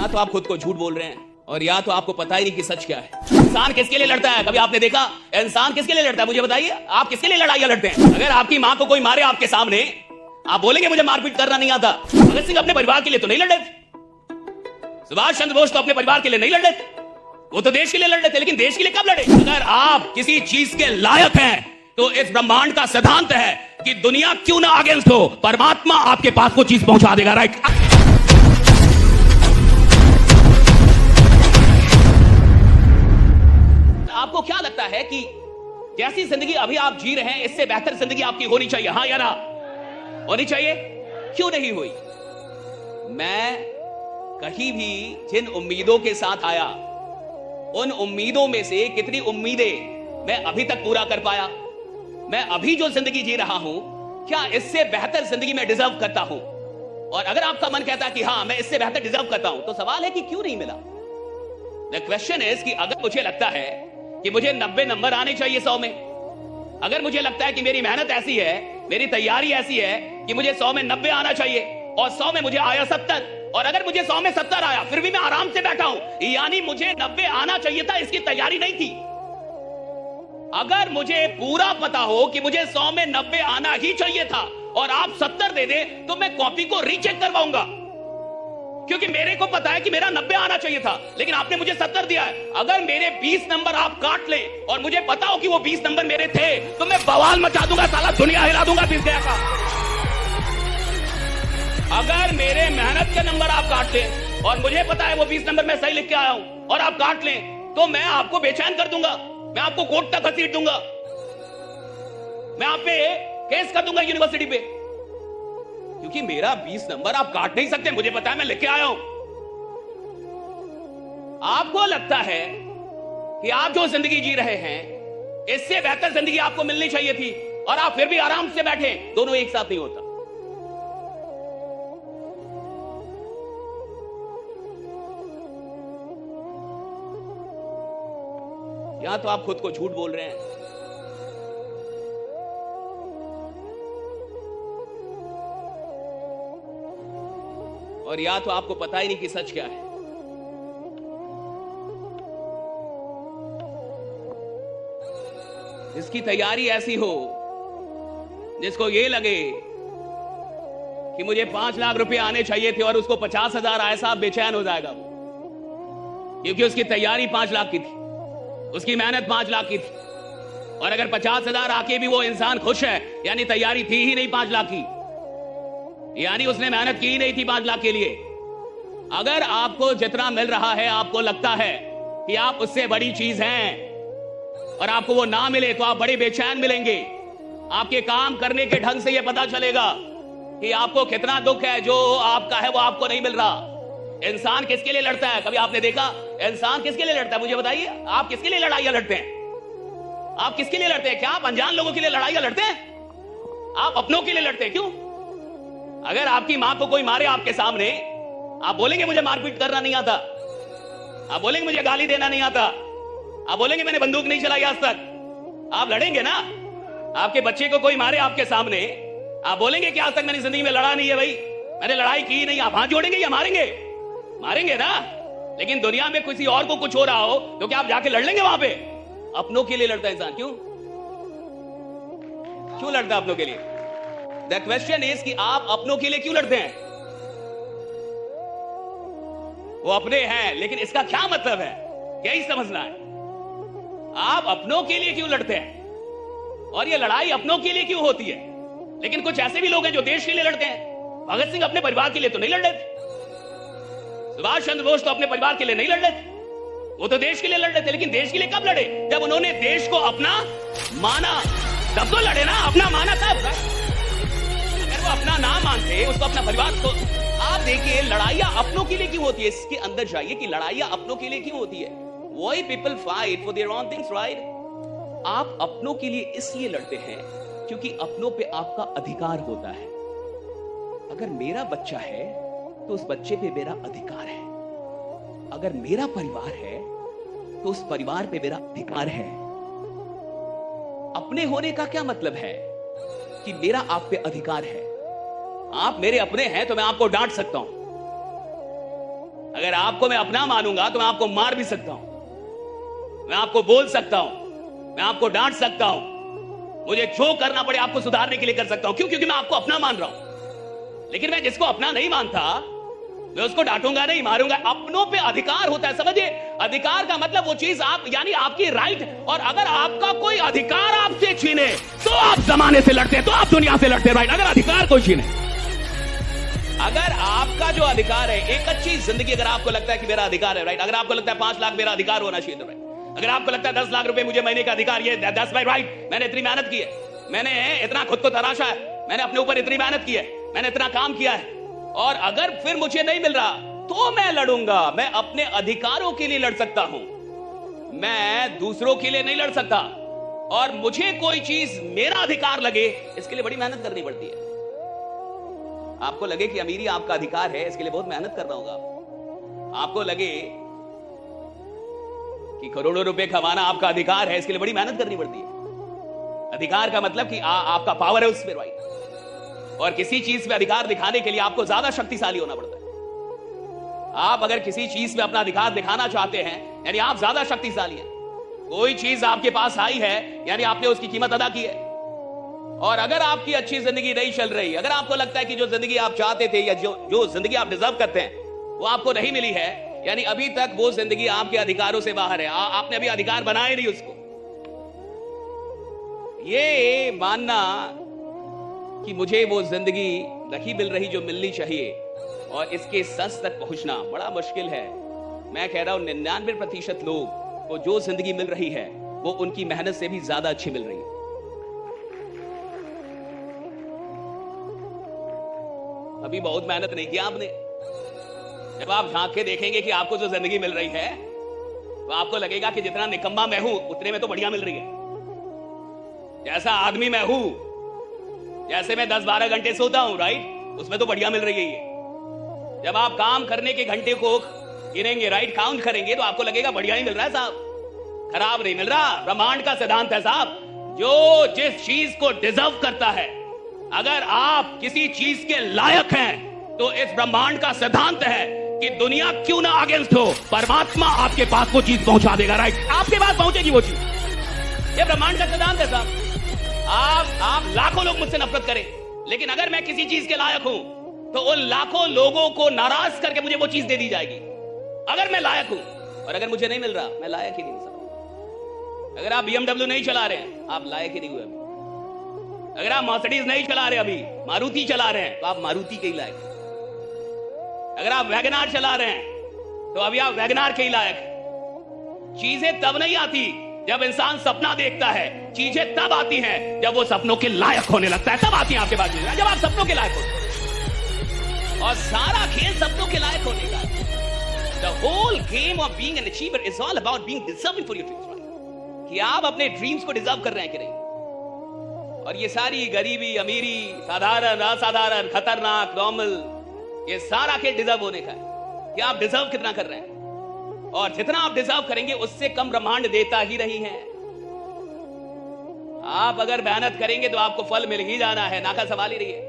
या तो आप खुद को झूठ बोल रहे हैं और या तो आपको पता ही नहीं कि सच क्या है। इंसान किसके लिए लड़ता है? कभी आपने देखा इंसान किसके लिए लड़ता है? मुझे बताइए, आप किसके लिए लड़ाइयां लड़ते हैं? अगर आपकी मां को कोई मारे आपके सामने, आप बोलेंगे मुझे मारपीट करना नहीं आता। भगत सिंह अपने परिवार के लिए तो नहीं लड़े थे, सुभाष चंद्र बोस तो अपने परिवार के लिए नहीं लड़े थे, वो तो देश के लिए लड़ रहे थे। लेकिन देश के लिए कब लड़े? अगर आप किसी चीज के लायक हैं तो इस ब्रह्मांड का सिद्धांत है कि दुनिया क्यों ना अगेंस्ट हो, परमात्मा आपके पास वो चीज पहुंचा देगा। राइट? आपको क्या लगता है कि जैसी जिंदगी अभी आप जी रहे हैं इससे बेहतर जिंदगी आपकी होनी चाहिए? हाँ या ना? होनी चाहिए। क्यों नहीं हुई? मैं कहीं भी जिन उम्मीदों के साथ आया, उन उम्मीदों में से कितनी उम्मीदें मैं अभी तक पूरा कर पाया? मैं अभी जो जिंदगी जी रहा हूं, क्या इससे बेहतर जिंदगी मैं डिजर्व करता हूं? और अगर आपका मन कहता है कि हां मैं इससे बेहतर डिजर्व करता हूं, तो सवाल है कि क्यों नहीं मिला? द क्वेश्चन इज कि अगर मुझे लगता है कि मुझे 90 नंबर आने चाहिए 100 में, अगर मुझे लगता है कि मेरी मेहनत ऐसी है, मेरी तैयारी ऐसी है कि मुझे 100 में 90 आना चाहिए और 100 में मुझे आया 70, और अगर मुझे 100 में 70 आया फिर भी मैं आराम से बैठा हूं, यानी मुझे 90 आना चाहिए था, इसकी तैयारी नहीं थी। अगर मुझे पूरा पता हो कि मुझे 100 में 90 आना ही चाहिए था और आप 70 दे दे, तो मैं कॉपी को रीचेक करवाऊंगा, क्योंकि मेरे को पता है कि मेरा 90 आना चाहिए था, लेकिन आपने मुझे 70 दिया है। अगर मेरे 20 नंबर आप काट लें और मुझे पता हो कि वो 20 नंबर मेरे थे, तो मैं बवाल मचा दूंगा, साला दुनिया हिला दूंगा दिस गया का। अगर मेरे मेहनत के नंबर आप काट लें और मुझे पता है वो 20 नंबर मैं सही लिख के आया हूं और आप काट लें, तो मैं आपको बेचैन कर दूंगा, मैं आपको कोर्ट तक घसीट दूंगा, मैं आप पे केस कर दूंगा यूनिवर्सिटी पे, क्योंकि मेरा 20 नंबर आप काट नहीं सकते, मुझे पता है मैं लिख के आया हूं। आपको लगता है कि आप जो जिंदगी जी रहे हैं इससे बेहतर जिंदगी आपको मिलनी चाहिए थी और आप फिर भी आराम से बैठे। दोनों एक साथ नहीं होता। या तो आप खुद को झूठ बोल रहे हैं और या तो आपको पता ही नहीं कि सच क्या है। जिसकी तैयारी ऐसी हो, जिसको ये लगे कि मुझे 5 लाख रुपए आने चाहिए थे और उसको 50,000 आए, साहब बेचैन हो जाएगा वो, क्योंकि उसकी तैयारी 5 लाख की थी, उसकी मेहनत 5 लाख की थी, और अगर 50,000 आके भी वो इंसान खुश है, यानी तैयारी थी ही नहीं 5 लाख की, यानी उसने मेहनत की ही नहीं थी 5 लाख के लिए। अगर आपको जितना मिल रहा है आपको लगता है कि आप उससे बड़ी चीज हैं और आपको वो ना मिले तो आप बड़े बेचैन मिलेंगे। आपके काम करने के ढंग से ये पता चलेगा कि आपको कितना दुख है, जो आपका है वो आपको नहीं मिल रहा। इंसान किसके लिए लड़ता है? कभी आपने देखा इंसान किसके लिए लड़ता है? मुझे बताइए, आप किसके लिए लड़ाइयां लड़ते हैं? आप किसके लिए लड़ते हैं? क्या आप अनजान लोगों के लिए लड़ाइयां लड़ते हैं? आप अपनों के लिए लड़ते हैं। क्यों? अगर आपकी मां को कोई मारे आपके सामने, आप बोलेंगे मुझे मारपीट करना नहीं आता, आप बोलेंगे मुझे गाली देना नहीं आता, आप बोलेंगे मैंने बंदूक नहीं चलाई आज तक। आप लड़ेंगे ना? आपके बच्चे को कोई मारे आपके सामने, आप बोलेंगे कि आज तक मैंने जिंदगी में लड़ा नहीं है, भाई मैंने लड़ाई की नहीं। आप हाथ जोड़ेंगे या मारेंगे? मारेंगे ना। लेकिन दुनिया में किसी और को कुछ हो रहा हो तो क्या आप जाके लड़ लेंगे वहां पे? अपनों के लिए लड़ता है इंसान। क्यों क्यों लड़ता है अपनों के लिए? द क्वेश्चन इज कि आप अपनों के लिए क्यों लड़ते हैं? वो अपने हैं, लेकिन इसका क्या मतलब है, यही समझना है। आप अपनों के लिए क्यों लड़ते हैं और ये लड़ाई अपनों के लिए क्यों होती है? लेकिन कुछ ऐसे भी लोग हैं जो देश के लिए लड़ते हैं। भगत सिंह अपने परिवार के लिए तो नहीं लड़ रहे थे, सुभाष चंद्र बोस तो अपने परिवार के लिए नहीं लड़ रहे थे, वो तो देश के लिए लड़ रहे थे। लेकिन देश के लिए कब लड़े? जब उन्होंने देश को अपना माना, तब तो लड़े ना। अपना माना तब। अगर वो अपना ना मानते, उसको अपना परिवार को। आप देखिए लड़ाइयां अपनों के लिए क्यों होती है, इसके अंदर जाइए कि लड़ाइयां अपनों के लिए क्यों होती है। Why people fight for their own things, right? आप अपनों के लिए इसलिए लड़ते हैं क्योंकि अपनों पे आपका अधिकार होता है। अगर मेरा बच्चा है तो उस बच्चे पे मेरा अधिकार है, अगर मेरा परिवार है तो उस परिवार पे मेरा अधिकार है। अपने होने का क्या मतलब है कि मेरा आप पे अधिकार है। आप मेरे अपने हैं तो मैं आपको डांट सकता हूं, अगर आपको मैं अपना मानूंगा तो मैं आपको मार भी सकता हूं, मैं आपको बोल सकता हूं, मैं आपको डांट सकता हूं, मुझे जो करना पड़े आपको सुधारने के लिए कर सकता हूं। क्यों? क्योंकि मैं आपको अपना मान रहा हूं। लेकिन मैं जिसको अपना नहीं मानता, मैं उसको डांटूंगा नहीं, मारूंगा। अपनों पे अधिकार होता है, समझिए। अधिकार का मतलब वो चीज आप, यानी आपकी राइट। और अगर आपका कोई अधिकार आपसे छीने तो आप जमाने से लड़ते हैं, तो आप दुनिया से लड़ते हैं, राइट। अगर अधिकार कोई छीने, अगर आपका जो अधिकार है, एक अच्छी जिंदगी, अगर आपको लगता है कि मेरा अधिकार है, राइट। अगर आपको लगता है 5 लाख मेरा अधिकार होना चाहिए, तो राइट। अगर आपको लगता है 10 लाख रुपए मुझे महीने का अधिकार, ये दैट्स माय राइट। मैंने इतनी मेहनत की है, मैंने इतना खुद को तराशा है, मैंने अपने ऊपर इतनी मेहनत की है, मैंने इतना काम किया है, और अगर फिर मुझे नहीं मिल रहा तो मैं लड़ूंगा। मैं अपने अधिकारों के लिए लड़ सकता हूं, मैं दूसरों के लिए नहीं लड़ सकता। और मुझे कोई चीज मेरा अधिकार लगे, इसके लिए बड़ी मेहनत करनी पड़ती है। आपको लगे कि अमीरी आपका अधिकार है, इसके लिए बहुत मेहनत करना होगा। आपको लगे कि करोड़ों रुपए कमाना आपका अधिकार है, इसके लिए बड़ी मेहनत करनी पड़ती है। अधिकार का मतलब कि आपका पावर है उस पर, राइट। और किसी चीज पे अधिकार दिखाने के लिए आपको ज्यादा शक्तिशाली होना पड़ता है। आप अगर किसी चीज पे अपना अधिकार दिखाना चाहते हैं, यानी आप ज्यादा शक्तिशाली हैं। कोई चीज आपके पास आई है, यानी आपने उसकी कीमत अदा की है। और अगर आपकी अच्छी जिंदगी नहीं चल रही, अगर आपको लगता है कि जो जिंदगी आप चाहते थे या जो जिंदगी आप डिजर्व करते हैं वो आपको नहीं मिली है, यानी अभी तक वो जिंदगी आपके अधिकारों से बाहर है, आपने अभी अधिकार बनाए नहीं उसको। ये मानना कि मुझे वो जिंदगी नहीं मिल रही जो मिलनी चाहिए और इसके सच तक पहुंचना बड़ा मुश्किल है। मैं कह रहा हूं 99% लोग को जो जिंदगी मिल रही है वो उनकी मेहनत से भी ज्यादा अच्छी मिल रही है। अभी बहुत मेहनत नहीं किया आपने। जब आप झांक के देखेंगे कि आपको जो जिंदगी मिल रही है, तो आपको लगेगा कि जितना निकम्मा मैं हूं उतने में तो बढ़िया मिल रही है। जैसा आदमी मैं हूं, जैसे मैं 10-12 घंटे सोता हूं, राइट, उसमें तो बढ़िया मिल रही है ये। जब आप काम करने के घंटे को गिनेंगे, राइट, काउंट करेंगे, तो आपको लगेगा बढ़िया ही मिल रहा है साहब, खराब नहीं मिल रहा। ब्रह्मांड का सिद्धांत है साहब, जो जिस चीज को डिजर्व करता है, अगर आप किसी चीज के लायक हैं, तो इस ब्रह्मांड का सिद्धांत है कि दुनिया क्यों ना अगेंस्ट हो, परमात्मा आपके पास वो चीज पहुंचा देगा, राइट। आपके पास पहुंचेगी वो चीज। ये ब्रह्मांड का सिद्धांत है साहब। आप लाखों लोग मुझसे नफरत करें, लेकिन अगर मैं किसी चीज के लायक हूं तो उन लाखों लोगों को नाराज करके मुझे वो चीज दे दी जाएगी, अगर मैं लायक हूं। और अगर मुझे नहीं मिल रहा, मैं लायक ही नहीं हूं। अगर आप BMW नहीं चला रहे हैं, आप लायक ही नहीं हुए अभी। अगर आप मर्सिडीज नहीं चला रहे, अभी मारुति चला रहे हैं, तो आप मारुति के ही लायक हैं। अगर आप वैगनार चला रहे हैं, तो अभी आप वैगनार के ही लायक हैं। चीजें तब नहीं आती जब इंसान सपना देखता है, चीजें तब आती हैं जब वो सपनों के लायक होने लगता है, तब आती हैं आपके पास, जब आप सपनों के लायक होते हैं। और सारा खेल सपनों के लायक होने का। The whole game of being an achiever is all about being deserving for your dreams, right? कि आप अपने ड्रीम्स को डिजर्व कर रहे हैं कि नहीं। और ये सारी गरीबी, अमीरी, साधारण, असाधारण, खतरनाक, नॉर्मल, ये सारा खेल डिजर्व होने का है कि आप डिजर्व कितना कर रहे हैं। और जितना आप डिजर्व करेंगे उससे कम ब्रह्मांड देता ही नहीं है। आप अगर मेहनत करेंगे तो आपको फल मिल ही जाना है, ना का सवाल ही नहीं है।